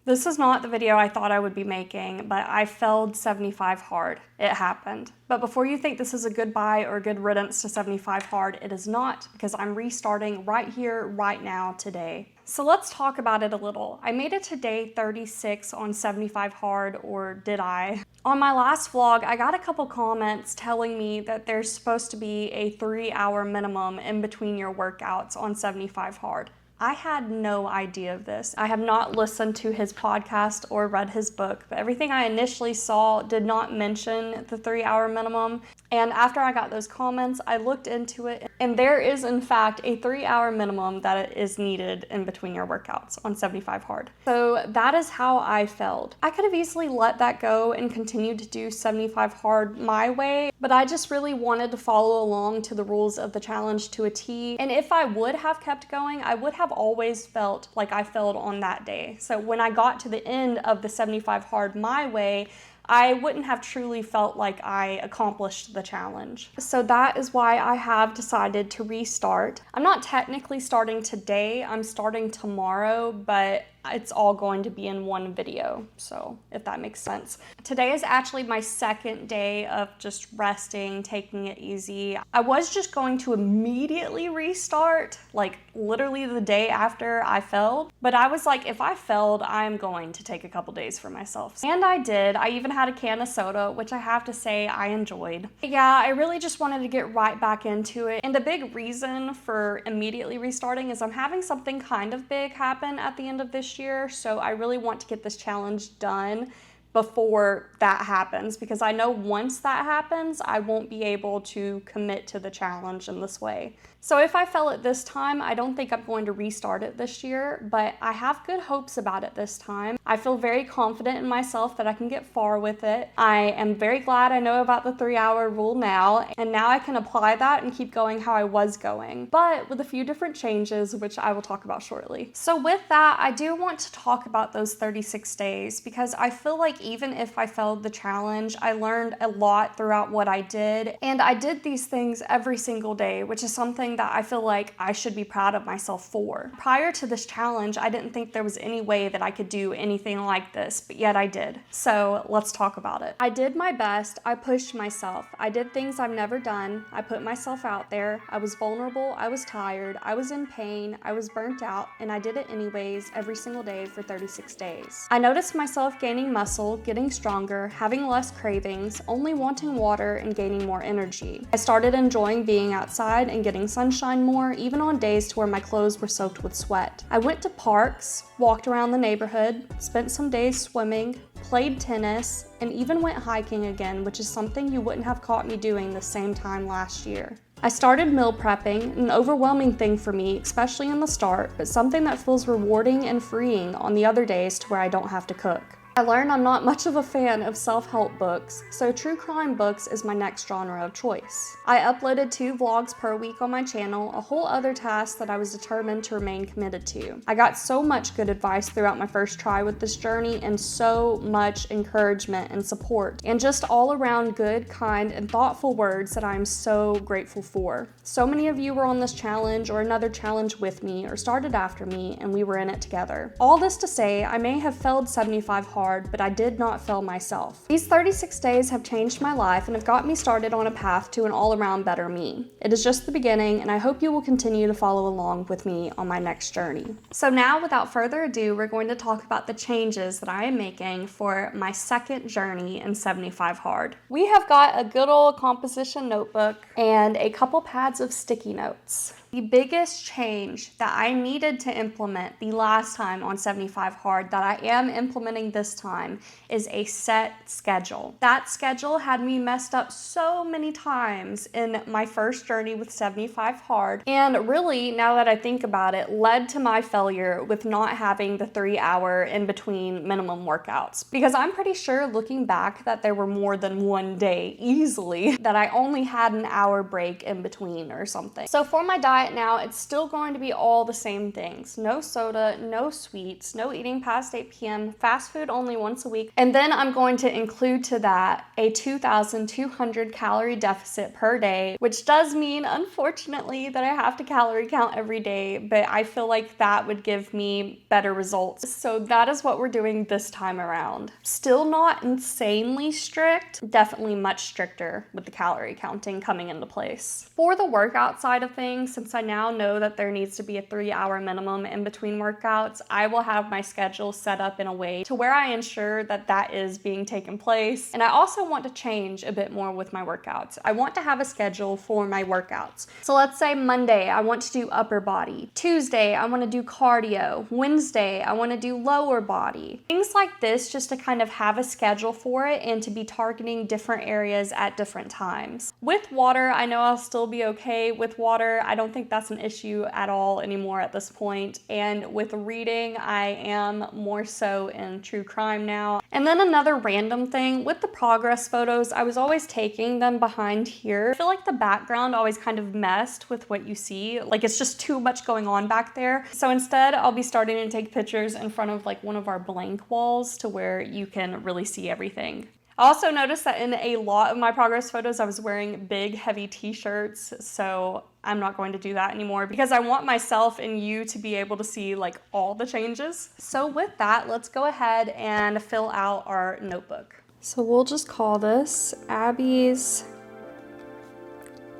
This is not the video I thought I would be making, but I failed 75 hard. It happened. But before you think this is a goodbye or a good riddance to 75 hard, it is not, because I'm restarting right here, right now, today. So let's talk about it a little. I made it to day 36 on 75 hard, or did I? On my last vlog, I got a couple comments telling me that there's supposed to be a 3-hour minimum in between your workouts on 75 hard. I had no idea of this. I have not listened to his podcast or read his book, but everything I initially saw did not mention the 3-hour minimum. And after I got those comments, I looked into it, and there is in fact a 3-hour minimum that is needed in between your workouts on 75 hard. So that is how I failed. I could have easily let that go and continued to do 75 hard my way, but I just really wanted to follow along to the rules of the challenge to a T. And if I would have kept going, I would have always felt like I failed on that day. So when I got to the end of the 75 hard my way, I wouldn't have truly felt like I accomplished the challenge. So that is why I have decided to restart. I'm not technically starting today, I'm starting tomorrow, but it's all going to be in one video, so if that makes sense. Today is actually my second day of just resting, taking it easy. I was just going to immediately restart, like literally the day after I failed, but I was like, if I failed, I'm going to take a couple days for myself. And I did. I even had a can of soda, which I have to say I enjoyed. Yeah, I really just wanted to get right back into it. And the big reason for immediately restarting is I'm having something kind of big happen at the end of this year, so I really want to get this challenge done before that happens, because I know once that happens, I won't be able to commit to the challenge in this way. So if I fail it this time, I don't think I'm going to restart it this year, but I have good hopes about it this time. I feel very confident in myself that I can get far with it. I am very glad I know about the 3-hour rule now, and now I can apply that and keep going how I was going, but with a few different changes, which I will talk about shortly. So with that, I do want to talk about those 36 days, because I feel like even if I failed the challenge, I learned a lot throughout what I did, and I did these things every single day, which is something that I feel like I should be proud of myself for. Prior to this challenge, I didn't think there was any way that I could do anything like this, but yet I did. So let's talk about it. I did my best. I pushed myself. I did things I've never done. I put myself out there. I was vulnerable. I was tired. I was in pain. I was burnt out, and I did it anyways every single day for 36 days. I noticed myself gaining muscle, getting stronger, having less cravings, only wanting water, and gaining more energy. I started enjoying being outside and getting sunshine more, even on days to where my clothes were soaked with sweat. I went to parks, walked around the neighborhood, spent some days swimming, played tennis, and even went hiking again, which is something you wouldn't have caught me doing the same time last year. I started meal prepping, an overwhelming thing for me, especially in the start, but something that feels rewarding and freeing on the other days to where I don't have to cook. I learned I'm not much of a fan of self-help books, so true crime books is my next genre of choice. I uploaded 2 vlogs per week on my channel, a whole other task that I was determined to remain committed to. I got so much good advice throughout my first try with this journey, and so much encouragement and support, and just all around good, kind, and thoughtful words that I'm so grateful for. So many of you were on this challenge or another challenge with me, or started after me, and we were in it together. All this to say, I may have failed 75 hard, but I did not fail myself. These 36 days have changed my life and have got me started on a path to an all-around better me. It is just the beginning, and I hope you will continue to follow along with me on my next journey. So now, without further ado, we're going to talk about the changes that I am making for my second journey in 75 hard. We have got a good old composition notebook and a couple pads of sticky notes. The biggest change that I needed to implement the last time on 75 hard that I am implementing this time is a set schedule. That schedule had me messed up so many times in my first journey with 75 hard, and really, now that I think about it, led to my failure with not having the 3-hour in between minimum workouts. Because I'm pretty sure, looking back, that there were more than one day easily that I only had an hour break in between or something. So for my diet diet now, it's still going to be all the same things. No soda, no sweets, no eating past 8 p.m., fast food only once a week. And then I'm going to include to that a 2,200 calorie deficit per day, which does mean, unfortunately, that I have to calorie count every day, but I feel like that would give me better results. So that is what we're doing this time around. Still not insanely strict, definitely much stricter with the calorie counting coming into place. For the workout side of things, since I now know that there needs to be a 3-hour minimum in between workouts, I will have my schedule set up in a way to where I ensure that that is being taken place. And I also want to change a bit more with my workouts. I want to have a schedule for my workouts. So let's say Monday, I want to do upper body. Tuesday, I want to do cardio. Wednesday, I want to do lower body. Things like this, just to kind of have a schedule for it and to be targeting different areas at different times. With water, I know I'll still be okay with water. I don't think that's an issue at all anymore at this point. And with reading, I am more so in true crime now. And then another random thing, with the progress photos, I was always taking them behind here. I feel like the background always kind of messed with what you see. Like it's just too much going on back there. So instead, I'll be starting to take pictures in front of like one of our blank walls to where you can really see everything. I also noticed that in a lot of my progress photos, I was wearing big, heavy t-shirts, so I'm not going to do that anymore because I want myself and you to be able to see like all the changes. So with that, let's go ahead and fill out our notebook. So we'll just call this Abby's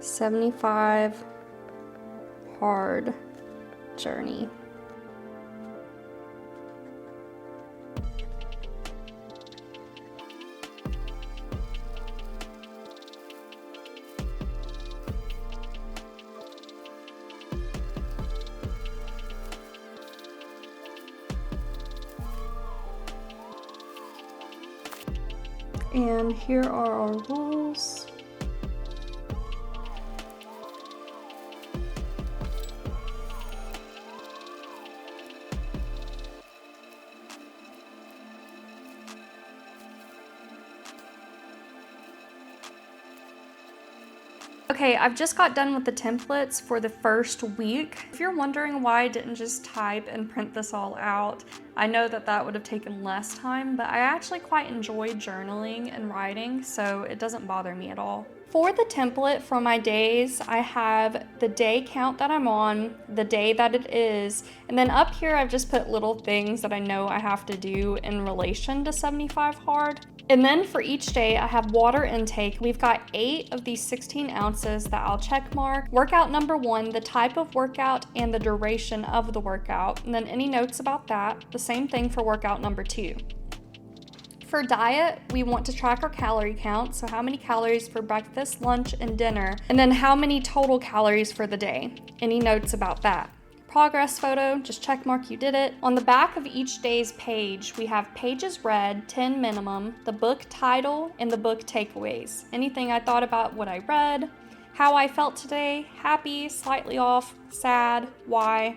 75 hard journey. And here are our rules. Okay, I've just got done with the templates for the first week. If you're wondering why I didn't just type and print this all out, I know that that would have taken less time, but I actually quite enjoy journaling and writing, so it doesn't bother me at all. For the template for my days, I have the day count that I'm on, the day that it is, and then up here I've just put little things that I know I have to do in relation to 75 hard. And then for each day, I have water intake. We've got 8 of these 16 ounces that I'll check mark. Workout number 1, the type of workout and the duration of the workout. And then any notes about that. The same thing for workout number 2. For diet, we want to track our calorie count. So how many calories for breakfast, lunch, and dinner. And then how many total calories for the day. Any notes about that. Progress photo, just check mark you did it. On the back of each day's page, we have pages read, 10 minimum, the book title, and the book takeaways. Anything I thought about what I read, how I felt today, happy, slightly off, sad, why,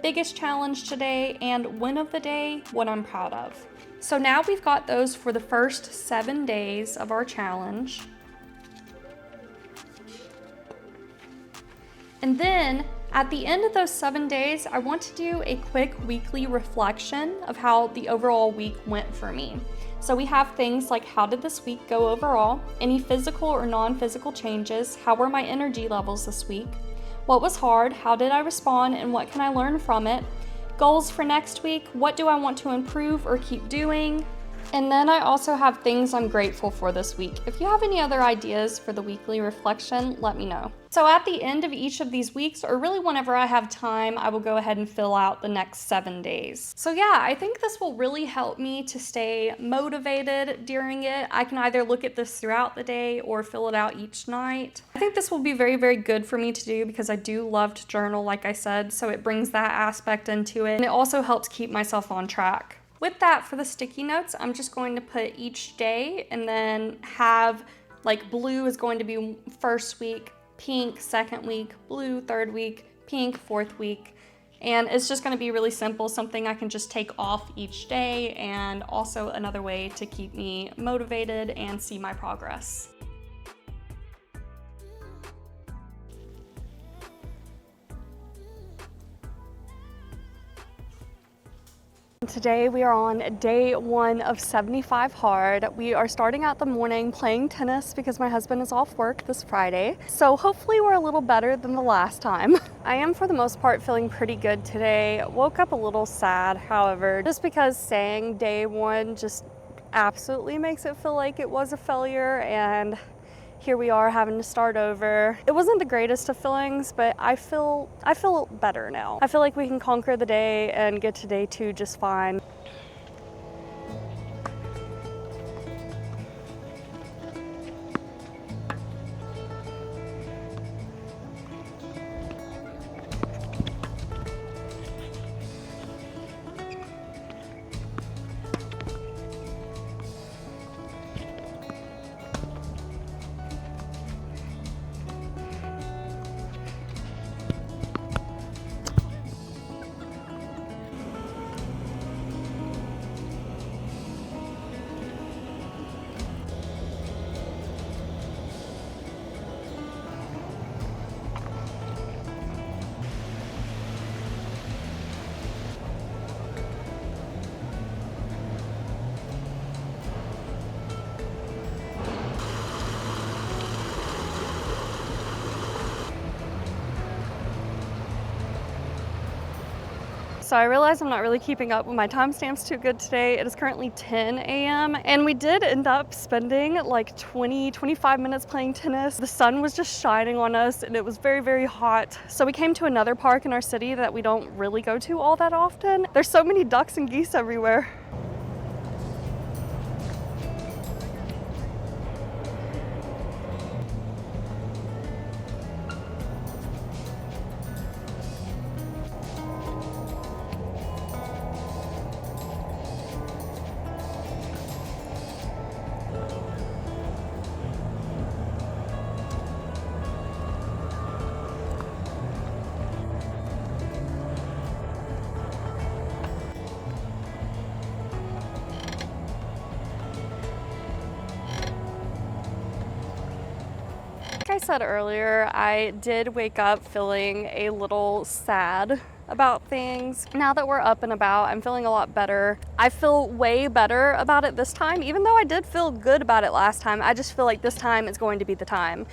biggest challenge today, and win of the day, what I'm proud of. So now we've got those for the first 7 days of our challenge. And then at the end of those 7 days, I want to do a quick weekly reflection of how the overall week went for me. So we have things like, how did this week go overall? Any physical or non-physical changes? How were my energy levels this week? What was hard? How did I respond? And what can I learn from it? Goals for next week. What do I want to improve or keep doing? And then I also have things I'm grateful for this week. If you have any other ideas for the weekly reflection, let me know. So at the end of each of these weeks, or really whenever I have time, I will go ahead and fill out the next 7 days. So yeah, I think this will really help me to stay motivated during it. I can either look at this throughout the day or fill it out each night. I think this will be very, very good for me to do because I do love to journal, like I said, so it brings that aspect into it. And it also helps keep myself on track. With that, for the sticky notes, I'm just going to put each day and then have like blue is going to be first week, pink second week, blue third week, pink fourth week. And it's just going to be really simple, something I can just take off each day, and also another way to keep me motivated and see my progress. Today we are on day 1 of 75 hard. We are starting out the morning playing tennis because my husband is off work this Friday. So hopefully we're a little better than the last time. I am for the most part feeling pretty good today. Woke up a little sad, however, just because saying day 1 just absolutely makes it feel like it was a failure, and here we are having to start over. It wasn't the greatest of feelings, but I feel better now. I feel like we can conquer the day and get to day 2 just fine. So I realize I'm not really keeping up with my timestamps too good today. It is currently 10 a.m. and we did end up spending like 25 minutes playing tennis. The sun was just shining on us and it was very, very hot. So we came to another park in our city that we don't really go to all that often. There's so many ducks and geese everywhere. Like I said earlier, I did wake up feeling a little sad about things. Now that we're up and about, I'm feeling a lot better. I feel way better about it this time, even though I did feel good about it last time. I just feel like this time is going to be the time.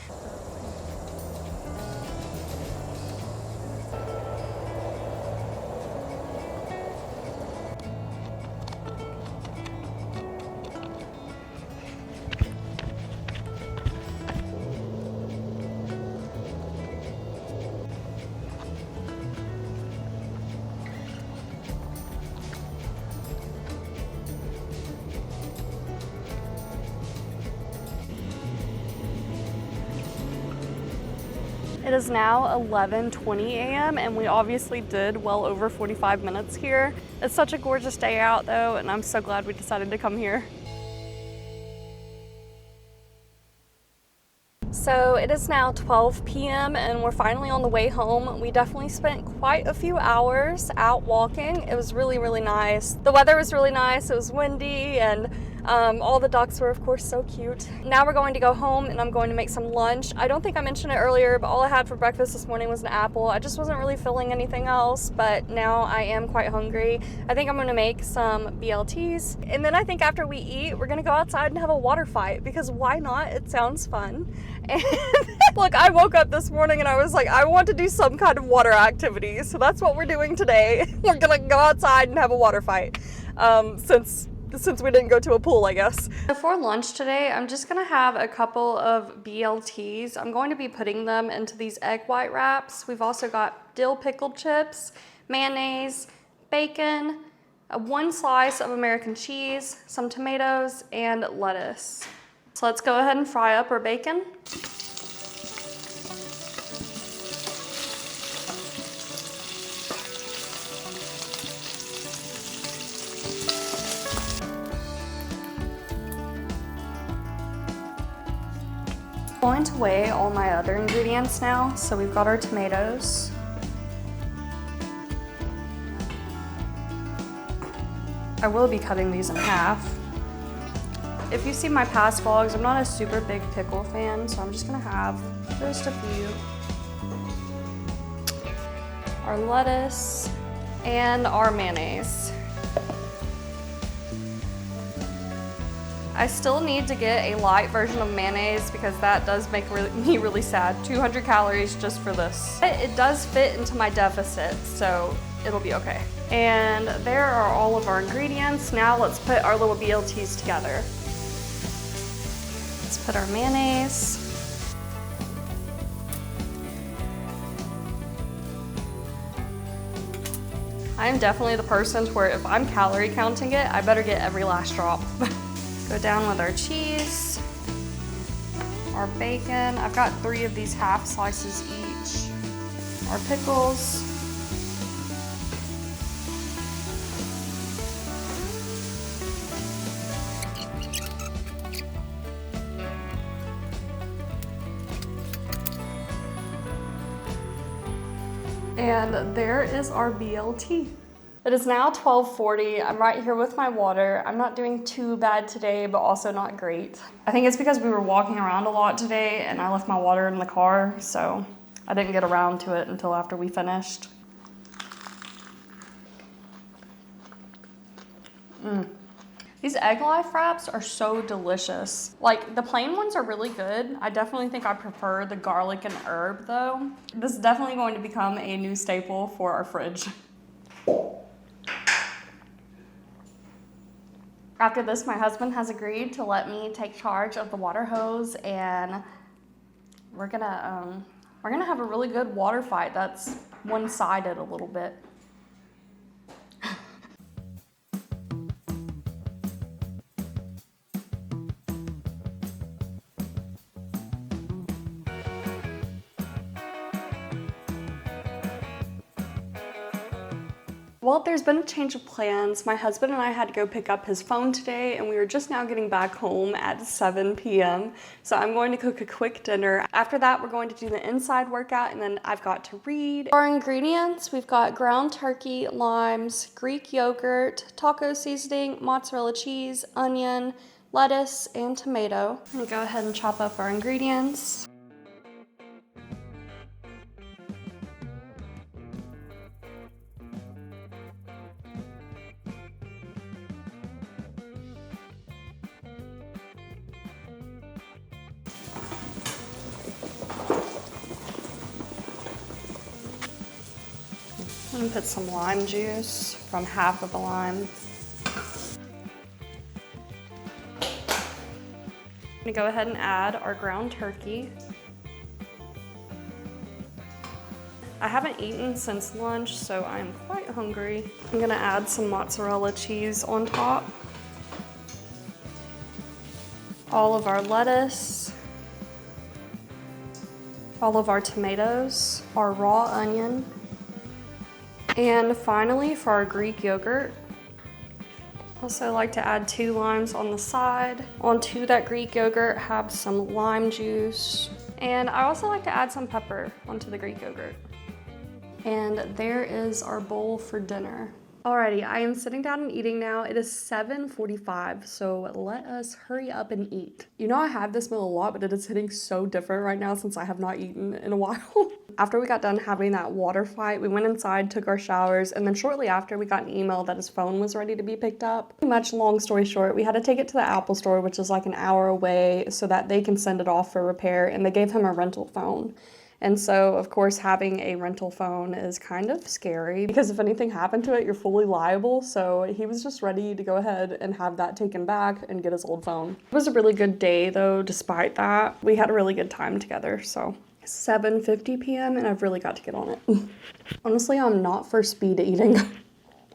It is now 11:20 a.m. and we obviously did well over 45 minutes here. It's such a gorgeous day out though, and I'm so glad we decided to come here. So it is now 12 p.m. and we're finally on the way home. We definitely spent quite a few hours out walking. It was really, really nice. The weather was really nice. It was windy and all the ducks were of course so cute. Now we're going to go home and I'm going to make some lunch. I don't think I mentioned it earlier, but all I had for breakfast this morning was an apple. I just wasn't really feeling anything else, but now I am quite hungry. I think I'm gonna make some BLTs. And then I think after we eat, we're gonna go outside and have a water fight because why not? It sounds fun. And look, I woke up this morning and I was like, I want to do some kind of water activity. So that's what we're doing today. We're gonna go outside and have a water fight. Since we didn't go to a pool, I guess. For lunch today, I'm just gonna have a couple of BLTs. I'm going to be putting them into these egg white wraps. We've also got dill pickled chips, mayonnaise, bacon, one slice of American cheese, some tomatoes, and lettuce. So let's go ahead and fry up our bacon. I'm going to weigh all my other ingredients now. So we've got our tomatoes. I will be cutting these in half. If you see my past vlogs, I'm not a super big pickle fan, so I'm just gonna have just a few. Our lettuce and our mayonnaise. I still need to get a light version of mayonnaise because that does make me really sad. 200 calories just for this. It does fit into my deficit, so it'll be okay. And there are all of our ingredients. Now let's put our little BLTs together. Let's put our mayonnaise. I am definitely the person to where if I'm calorie counting it, I better get every last drop. Go down with our cheese, our bacon. I've got 3 of these half slices each. Our pickles. And there is our BLT. It is now 12:40. I'm right here with my water. I'm not doing too bad today, but also not great. I think it's because we were walking around a lot today and I left my water in the car, so I didn't get around to it until after we finished. These egg life wraps are so delicious. Like, the plain ones are really good. I definitely think I prefer the garlic and herb though. This is definitely going to become a new staple for our fridge. After this, my husband has agreed to let me take charge of the water hose, and we're gonna have a really good water fight that's one-sided a little bit. Well, there's been a change of plans. My husband and I had to go pick up his phone today, and we were just now getting back home at 7 p.m. So I'm going to cook a quick dinner. After that, we're going to do the inside workout, and then I've got to read. Our ingredients, we've got ground turkey, limes, Greek yogurt, taco seasoning, mozzarella cheese, onion, lettuce, and tomato. I'm gonna go ahead and chop up our ingredients. I'm gonna put some lime juice from half of a lime. I'm gonna go ahead and add our ground turkey. I haven't eaten since lunch, so I am quite hungry. I'm gonna add some mozzarella cheese on top. All of our lettuce. All of our tomatoes, our raw onion. And finally, for our Greek yogurt, also like to add 2 limes on the side. Onto that Greek yogurt, have some lime juice. And I also like to add some pepper onto the Greek yogurt. And there is our bowl for dinner. Alrighty, I am sitting down and eating now. It is 7:45, so let us hurry up and eat. You know, I have this meal a lot, but it is hitting so different right now since I have not eaten in a while. After we got done having that water fight, we went inside, took our showers, and then shortly after we got an email that his phone was ready to be picked up. Pretty much long story short, we had to take it to the Apple store, which is like an hour away, so that they can send it off for repair, and they gave him a rental phone. And so, of course, having a rental phone is kind of scary because if anything happened to it, you're fully liable. So he was just ready to go ahead and have that taken back and get his old phone. It was a really good day though, despite that. We had a really good time together, so. 7:50 p.m. and I've really got to get on it. Honestly, I'm not for speed eating.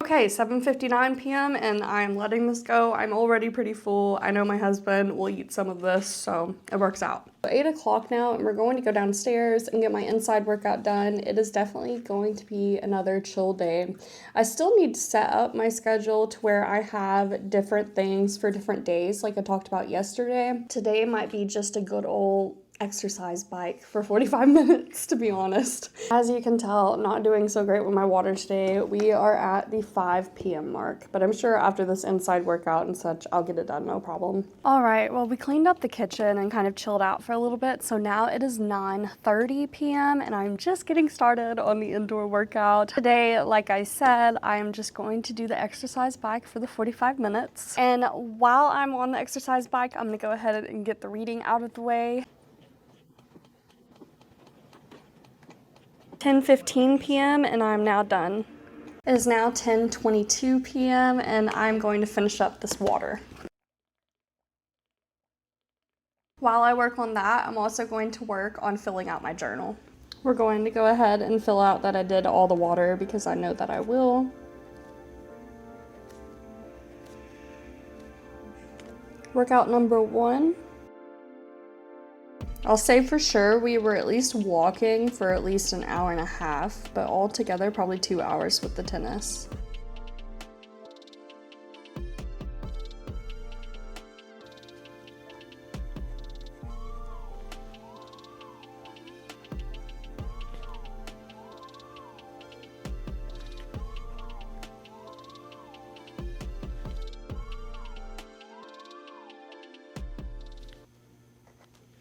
Okay, 7:59 p.m. and I'm letting this go. I'm already pretty full. I know my husband will eat some of this, so it works out. 8 o'clock now and we're going to go downstairs and get my inside workout done. It is definitely going to be another chill day. I still need to set up my schedule to where I have different things for different days like I talked about yesterday. Today might be just a good old exercise bike for 45 minutes, to be honest. As you can tell, not doing so great with my water today. We are at the 5 p.m. mark, but I'm sure after this inside workout and such, I'll get it done, no problem. All right, well, we cleaned up the kitchen and kind of chilled out for a little bit, so now it is 9:30 p.m. and I'm just getting started on the indoor workout. Today, like I said, I am just going to do the exercise bike for the 45 minutes. And while I'm on the exercise bike, I'm gonna go ahead and get the reading out of the way. 10:15 p.m. and I'm now done. It is now 10:22 p.m. and I'm going to finish up this water. While I work on that, I'm also going to work on filling out my journal. We're going to go ahead and fill out that I did all the water because I know that I will. Workout number 1. I'll say for sure we were at least walking for at least an hour and a half, but altogether probably 2 hours with the tennis.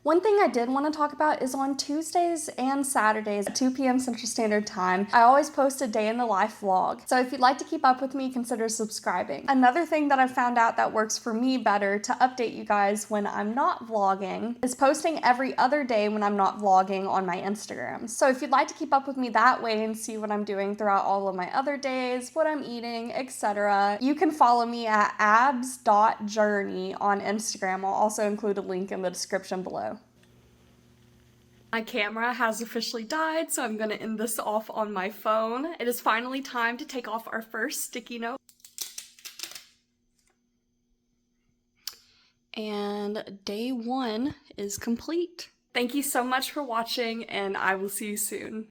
One thing I did want to talk about is on Tuesdays and Saturdays at 2 p.m. Central Standard Time, I always post a day in the life vlog. So if you'd like to keep up with me, consider subscribing. Another thing that I found out that works for me better to update you guys when I'm not vlogging is posting every other day when I'm not vlogging on my Instagram. So if you'd like to keep up with me that way and see what I'm doing throughout all of my other days, what I'm eating, etc., you can follow me at abbs.journey on Instagram. I'll also include a link in the description below. My camera has officially died, so I'm gonna end this off on my phone. It is finally time to take off our first sticky note. And day 1 is complete. Thank you so much for watching, and I will see you soon.